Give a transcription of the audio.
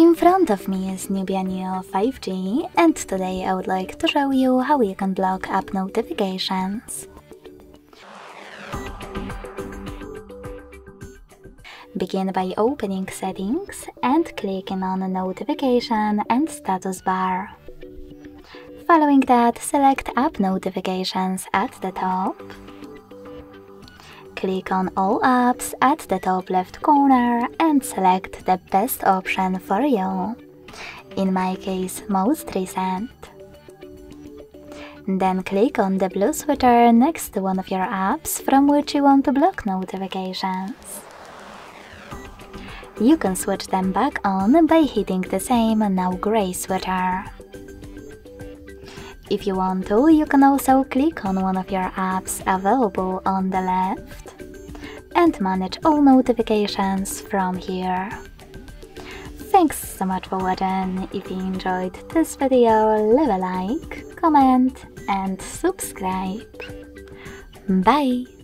In front of me is Nubia Neo 5G, and today I would like to show you how you can block app notifications. Begin by opening Settings and clicking on Notification and Status bar. Following that, select App Notifications at the top. Click on All Apps at the top left corner and select the best option for you. In my case, Most Recent. Then click on the blue switcher next to one of your apps from which you want to block notifications. You can switch them back on by hitting the same now gray switcher. If you want to, you can also click on one of your apps available on the left and manage all notifications from here. Thanks so much for watching. If you enjoyed this video, leave a like, comment and subscribe. Bye!